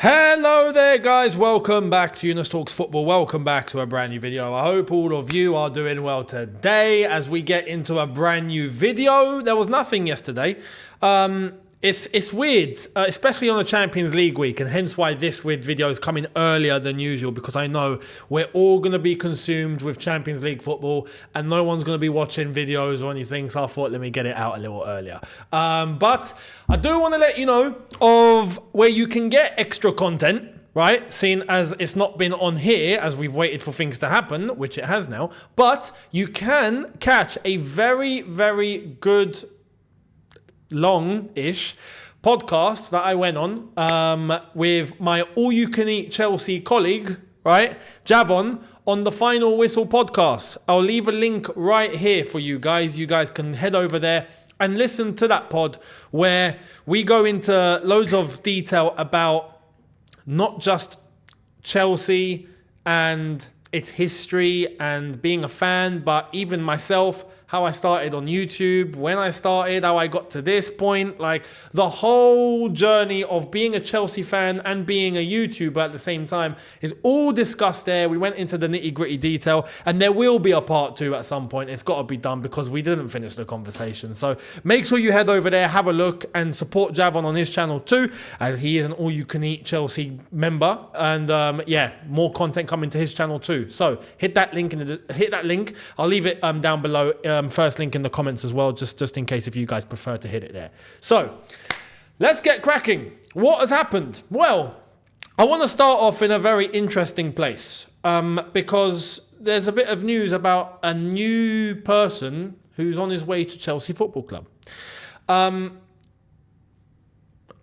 Hello there guys, welcome back to Younes Talks Football, welcome back to a brand new video. I hope all of you are doing well today as we get into a brand new video. There was nothing yesterday. It's weird, especially on the Champions League week, and hence why this weird video is coming earlier than usual, because I know we're all going to be consumed with Champions League football and no one's going to be watching videos or anything, so I thought let me get it out a little earlier. But I do want to let you know of where you can get extra content, right? Seeing as it's not been on here as we've waited for things to happen, which it has now, but you can catch a very, very good long-ish podcast that I went on with my all-you-can-eat Chelsea colleague, right, Javon, on the Final Whistle podcast. I'll leave a link right here for you guys. You guys can head over there and listen to that pod where we go into loads of detail about not just Chelsea and its history and being a fan, but even myself, how I started on YouTube, when I started, how I got to this point, like the whole journey of being a Chelsea fan and being a YouTuber at the same time is all discussed there. We went into the nitty-gritty detail, and there will be a part 2 at some point. It's got to be done because we didn't finish the conversation. So make sure you head over there, have a look, and support Javon on his channel too, as he is an all-you-can-eat Chelsea member. And yeah, more content coming to his channel too. So hit that link. I'll leave it down below. First link in the comments as well, just in case if you guys prefer to hit it there. So let's get cracking. What has happened? Well, I want to start off in a very interesting place because there's a bit of news about a new person who's on his way to Chelsea Football Club.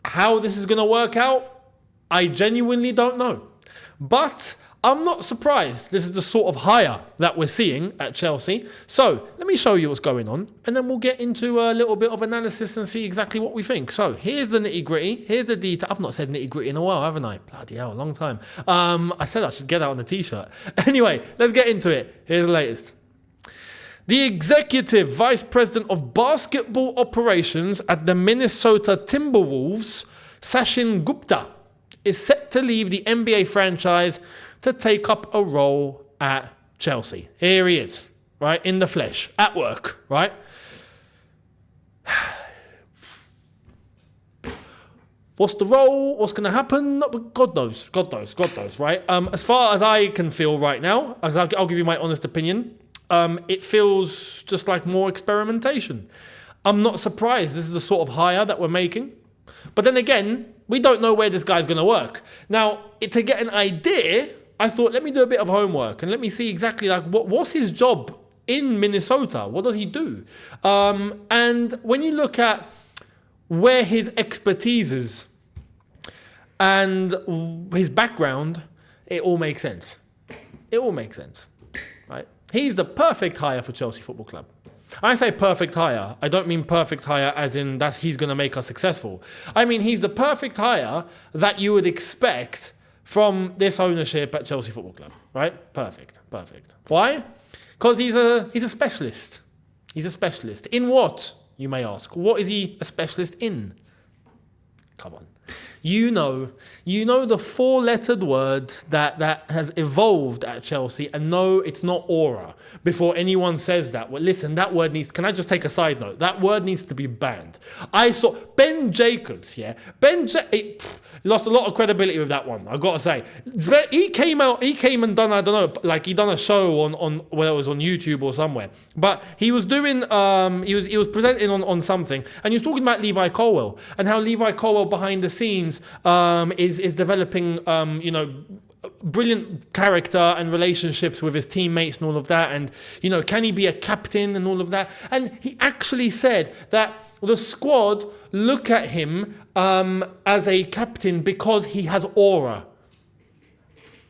How this is going to work out, I genuinely don't know. But I'm not surprised. This is the sort of hire that we're seeing at Chelsea. So let me show you what's going on, and then we'll get into a little bit of analysis and see exactly what we think. So here's the nitty-gritty. Here's the detail. I've not said nitty-gritty in a while, haven't I? Bloody hell, a long time. I said I should get that on a t-shirt. Anyway, let's get into it. Here's the latest. The Executive Vice President of Basketball Operations at the Minnesota Timberwolves, Sachin Gupta, is set to leave the NBA franchise to take up a role at Chelsea. Here he is, right, in the flesh, at work, right? What's the role? What's going to happen? God knows, right? As far as I can feel right now, as I'll give you my honest opinion, it feels just like more experimentation. I'm not surprised. This is the sort of hire that we're making. But then again, we don't know where this guy's going to work. Now, to get an idea, I thought, let me do a bit of homework and let me see exactly like what's his job in Minnesota? What does he do? And when you look at where his expertise is and his background, it all makes sense. It all makes sense, right? He's the perfect hire for Chelsea Football Club. I say perfect hire. I don't mean perfect hire as in that he's going to make us successful. I mean, he's the perfect hire that you would expect from this ownership at Chelsea Football Club, right? Perfect. Why? Because he's a specialist. He's a specialist. In what, you may ask? What is he a specialist in? Come on. You know the 4-lettered word that has evolved at Chelsea, and no, it's not aura. Before anyone says that, well, listen, that word needs, can I just take a side note? That word needs to be banned. I saw Ben Jacobs, yeah? Lost a lot of credibility with that one, I've got to say. He came and done, I don't know, like he done a show on whether it was on YouTube or somewhere. But he was doing, he was presenting on something, and he was talking about Levi Colwill, and how Levi Colwill behind the scenes is developing, brilliant character and relationships with his teammates and all of that, and can he be a captain and all of that? And he actually said that the squad look at him as a captain because he has aura.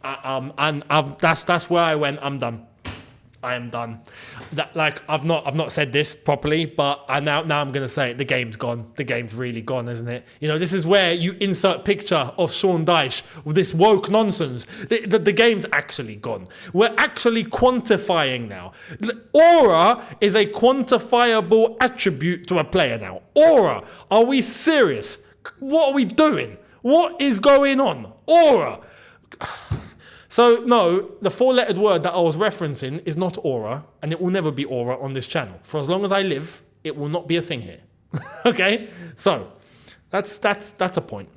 That's where I went. I'm done. I am done. I've not said this properly, but now I'm gonna say it. The game's gone. The game's really gone, isn't it? This is where you insert picture of Sean Dyche with this woke nonsense. The game's actually gone. We're actually quantifying now. Aura is a quantifiable attribute to a player now. Aura. Are we serious? What are we doing? What is going on? Aura. So, no, the 4-lettered word that I was referencing is not aura, and it will never be aura on this channel. For as long as I live, it will not be a thing here. Okay? So, that's a point.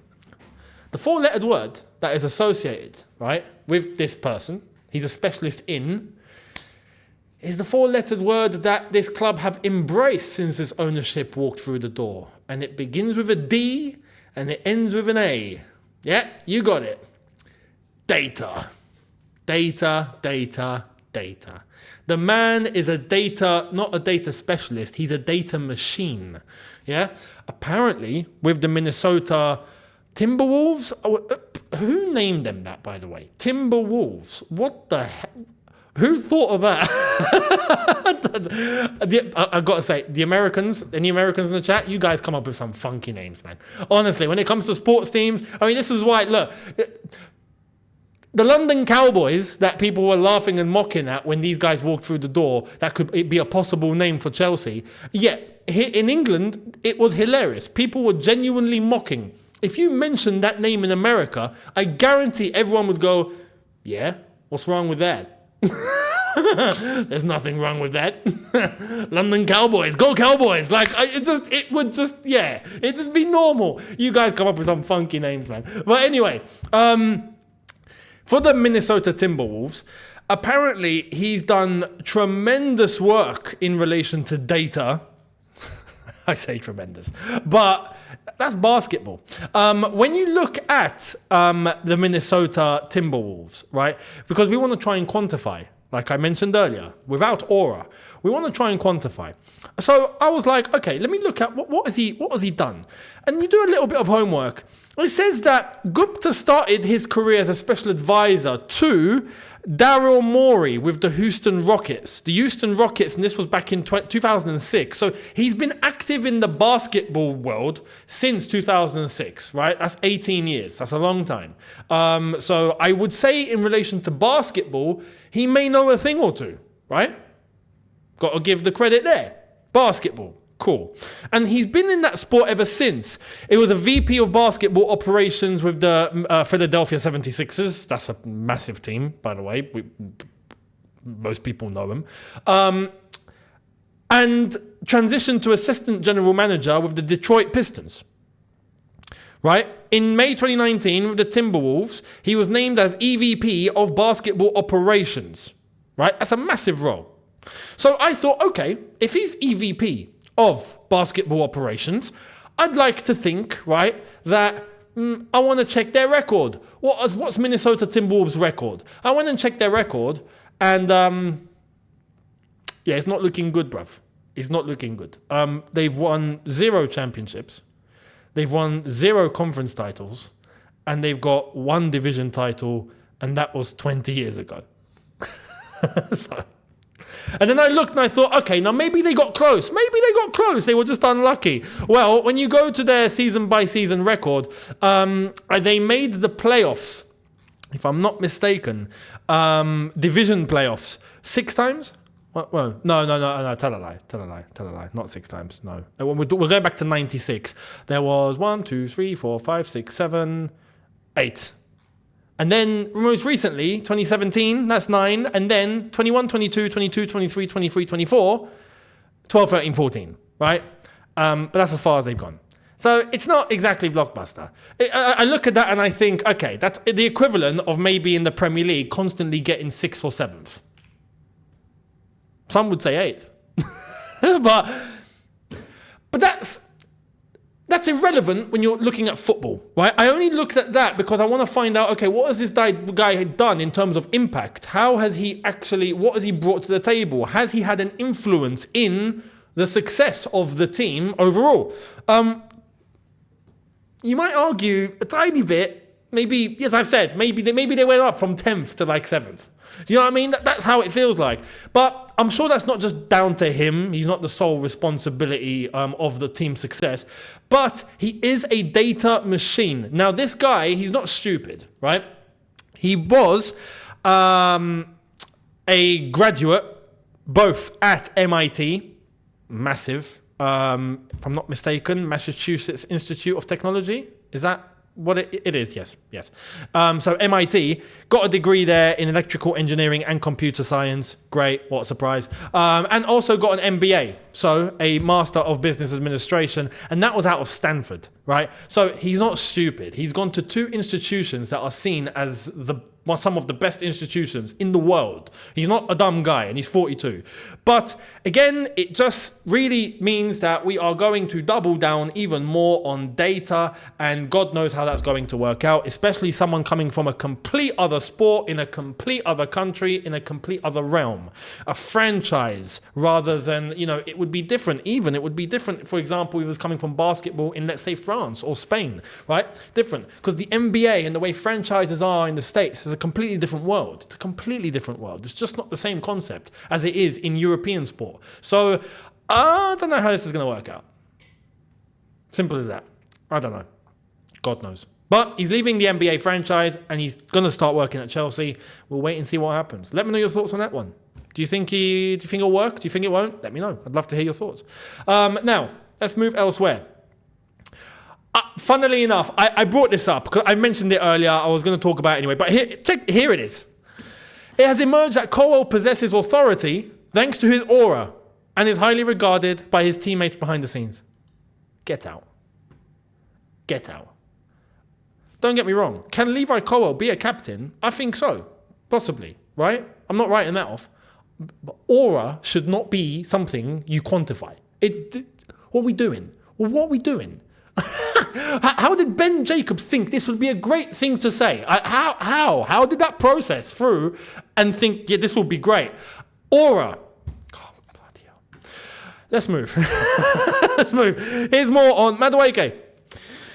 The 4-lettered word that is associated, right, with this person, he's a specialist in, is the 4-lettered word that this club have embraced since its ownership walked through the door. And it begins with a D, and it ends with an A. Yeah, you got it. Data. Data, data, data. The man is not a data specialist. He's a data machine. Yeah. Apparently, with the Minnesota Timberwolves, who named them that, by the way? Timberwolves. What the heck? Who thought of that? I've got to say, any Americans in the chat, you guys come up with some funky names, man. Honestly, when it comes to sports teams, I mean, this is why, look, the London Cowboys that people were laughing and mocking at when these guys walked through the door, that could be a possible name for Chelsea. Yet, here in England, it was hilarious. People were genuinely mocking. If you mentioned that name in America, I guarantee everyone would go, yeah, what's wrong with that? There's nothing wrong with that. London Cowboys, go Cowboys. Like, it would just be normal. You guys come up with some funky names, man. But anyway, for the Minnesota Timberwolves, apparently he's done tremendous work in relation to data. I say tremendous, but that's basketball. When you look at the Minnesota Timberwolves, right? Because we want to try and quantify, like I mentioned earlier, without aura, we want to try and quantify. So I was like, okay, let me look at what has he done? And you do a little bit of homework. It says that Gupta started his career as a special advisor to Daryl Morey with the Houston Rockets. The Houston Rockets, and this was back in 2006. So he's been active in the basketball world since 2006, right? That's 18 years. That's a long time. So I would say in relation to basketball, he may know a thing or two, right? Got to give the credit there. Basketball. Cool. And he's been in that sport ever since. It was a VP of basketball operations with the Philadelphia 76ers. That's a massive team, by the way. Most people know them. And transitioned to assistant general manager with the Detroit Pistons. Right? In May 2019, with the Timberwolves, he was named as EVP of basketball operations. Right? That's a massive role. So I thought, okay, if he's EVP of basketball operations, I'd like to think, right, that I want to check their record. What's Minnesota Timberwolves' record? I went and checked their record, and it's not looking good, bruv. It's not looking good. They've won 0 championships. They've won 0 conference titles, and they've got 1 division title, and that was 20 years ago. And then I looked and I thought, okay, now maybe they got close. They were just unlucky. Well, when you go to their season-by-season record, they made the playoffs, if I'm not mistaken, division playoffs 6 times? Well, no, tell a lie. Not 6 times, no. We're going back to 96. There was 1, 2, 3, 4, 5, 6, 7, 8. And then most recently, 2017, that's 9. And then 21, 22, 22, 23, 23, 24, 12, 13, 14, right? But that's as far as they've gone. So it's not exactly blockbuster. I look at that and I think, okay, that's the equivalent of maybe in the Premier League constantly getting 6th or 7th. Some would say 8th. but that's irrelevant when you're looking at football, right? I only looked at that because I want to find out, okay, what has this guy done in terms of impact? What has he brought to the table? Has he had an influence in the success of the team overall? You might argue a tiny bit, maybe, as I've said, maybe they went up from 10th to like 7th. Do you know what I mean? That's how it feels like. But I'm sure that's not just down to him. He's not the sole responsibility of the team's success. But he is a data machine. Now, this guy, he's not stupid, right? He was a graduate, both at MIT, massive, if I'm not mistaken, Massachusetts Institute of Technology. Is that it is? Yes. So MIT, got a degree there in electrical engineering and computer science. Great, what a surprise. And also got an MBA, so a Master of Business Administration, and that was out of Stanford, right? So he's not stupid. He's gone to 2 institutions that are seen as some of the best institutions in the world. He's not a dumb guy, and he's 42. But again, it just really means that we are going to double down even more on data, and God knows how that's going to work out, especially someone coming from a complete other sport, in a complete other country, in a complete other realm. A franchise rather than, it would be different. Even it would be different, for example, if he was coming from basketball in, let's say, France or Spain, right? Different. Because the NBA and the way franchises are in the States is a completely different world. It's a completely different world. It's just not the same concept as it is in European sport. So I don't know how this is going to work out. Simple as that. I don't know. God knows. But he's leaving the NBA franchise and he's going to start working at Chelsea. We'll wait and see what happens. Let me know your thoughts on that one. Do you think it'll work? Do you think it won't? Let me know. I'd love to hear your thoughts. Now, let's move elsewhere. Funnily enough, I brought this up because I mentioned it earlier. I was going to talk about it anyway, but here it is. It has emerged that Colwill possesses authority thanks to his aura and is highly regarded by his teammates behind the scenes. Get out. Get out. Don't get me wrong. Can Levi Colwill be a captain? I think so. Possibly, right? I'm not writing that off. But aura should not be something you quantify. What are we doing? What are we doing? How did Ben Jacobs think this would be a great thing to say? How did that process through and think, yeah, this will be great? Aura. Oh, bloody hell. Let's move. Let's move. Here's more on Madueke.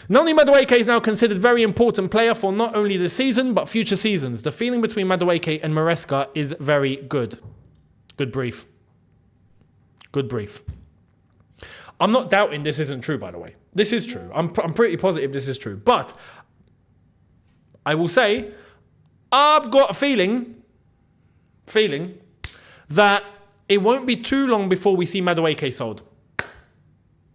Noni Madueke is now considered a very important player for not only this season, but future seasons. The feeling between Madueke and Maresca is very good. Good brief. Good brief. I'm not doubting this isn't true, by the way. This is true. I'm pretty positive this is true. But I will say, I've got a feeling that it won't be too long before we see Madueke sold.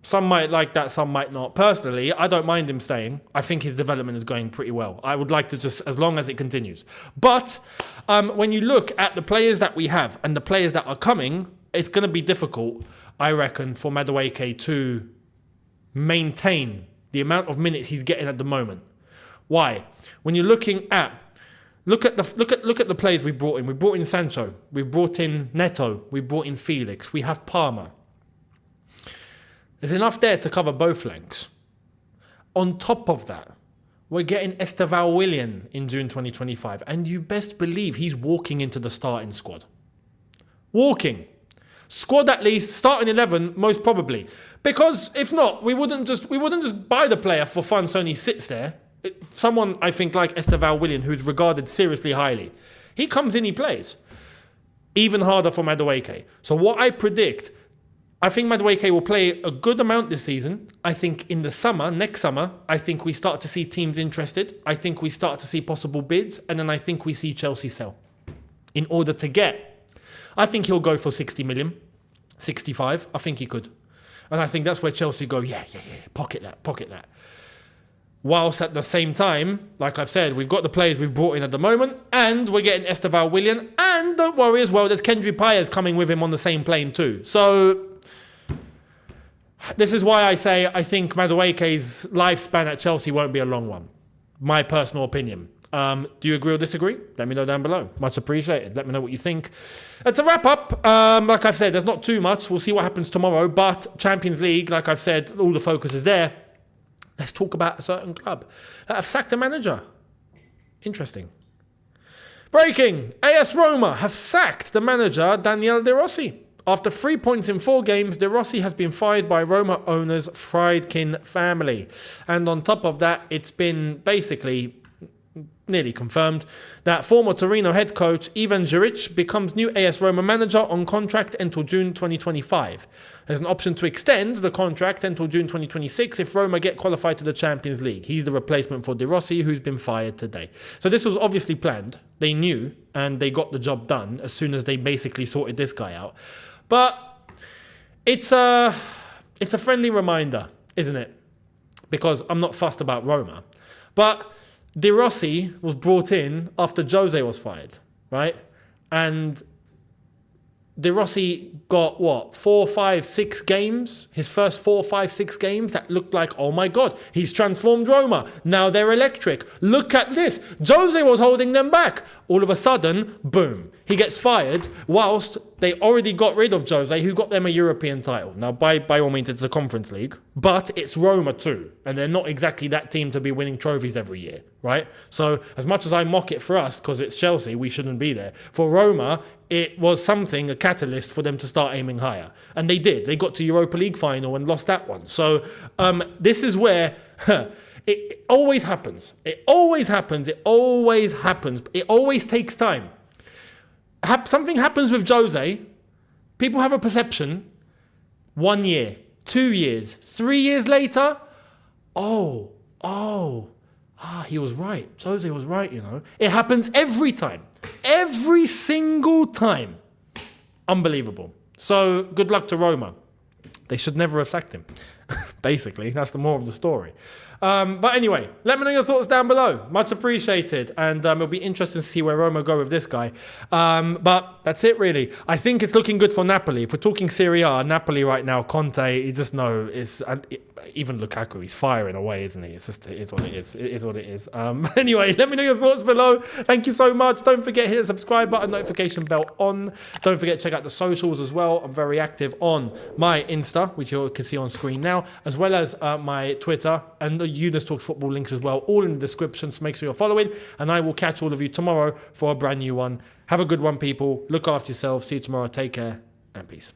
Some might like that, some might not. Personally, I don't mind him staying. I think his development is going pretty well. I would like to just, as long as it continues. But when you look at the players that we have and the players that are coming, it's going to be difficult, I reckon, for Madueke to maintain the amount of minutes he's getting at the moment. Why? When you're looking at look at the players we brought in. We brought in Sancho. We brought in Neto. We brought in Felix. We have Palmer. There's enough there to cover both flanks. On top of that, we're getting Esteval Willian in June 2025. And you best believe he's walking into the starting squad. Walking. Squad at least, starting 11 most probably. Because if not, we wouldn't just buy the player for fun so he sits there. Someone, I think, like Esteval Willian, who's regarded seriously highly. He comes in, he plays. Even harder for Madueke. So what I predict, I think Madueke will play a good amount this season. I think in the summer, next summer, I think we start to see teams interested. I think we start to see possible bids. And then I think we see Chelsea sell. In order to get, I think he'll go for 60 million, 65. I think he could. And I think that's where Chelsea go, yeah, pocket that. Whilst at the same time, like I've said, we've got the players we've brought in at the moment, and we're getting Esteval Willian, and don't worry as well, there's Kendry Paez coming with him on the same plane too. So this is why I say I think Madueke's lifespan at Chelsea won't be a long one. My personal opinion. Do you agree or disagree? Let me know down below. Much appreciated. Let me know what you think. To wrap up, like I've said, there's not too much. We'll see what happens tomorrow. But Champions League, like I've said, all the focus is there. Let's talk about a certain club that have sacked a manager. Interesting. Breaking. AS Roma have sacked the manager, Daniele De Rossi. After 3 points in 4 games, De Rossi has been fired by Roma owners Friedkin family. And on top of that, it's been basically nearly confirmed that former Torino head coach Ivan Juric becomes new AS Roma manager on contract until June 2025. There's an option to extend the contract until June 2026 if Roma get qualified to the Champions League. He's the replacement for De Rossi, who's been fired today. So this was obviously planned. They knew, and they got the job done as soon as they basically sorted this guy out. But it's a friendly reminder, isn't it? Because I'm not fussed about Roma. But De Rossi was brought in after Jose was fired, right? And De Rossi got, 4, 5, 6 games? His first 4, 5, 6 games that looked like, oh my God, he's transformed Roma. Now they're electric. Look at this. Jose was holding them back. All of a sudden, boom, he gets fired whilst they already got rid of Jose, who got them a European title. Now, by all means, it's a Conference League, but it's Roma too. And they're not exactly that team to be winning trophies every year, right? So as much as I mock it for us, because it's Chelsea, we shouldn't be there. For Roma, it was something, a catalyst for them to start aiming higher. And they did. They got to Europa League final and lost that one. So this is where it always happens. It always happens. It always happens. It always takes time. Something happens with Jose. People have a perception. 1 year, 2 years, 3 years later, he was right. Jose was right, you know. It happens every time. Every single time. Unbelievable. So good luck to Roma. They should never have sacked him. Basically, that's the moral of the story. But anyway, let me know your thoughts down below. Much appreciated. And it'll be interesting to see where Roma go with this guy. But that's it, really. I think it's looking good for Napoli. If we're talking Serie A, Napoli right now, Conte, you just know, even Lukaku, he's firing away, isn't he? It's just, it is what it is. It is what it is. Anyway, let me know your thoughts below. Thank you so much. Don't forget, hit the subscribe button, notification bell on. Don't forget to check out the socials as well. I'm very active on my Insta, which you can see on screen now, as well as my Twitter and the Younes Talks Football links as well, all in the description, so make sure you're following, and I will catch all of you tomorrow for a brand new one. Have a good one, people. Look after yourselves. See you tomorrow. Take care and peace.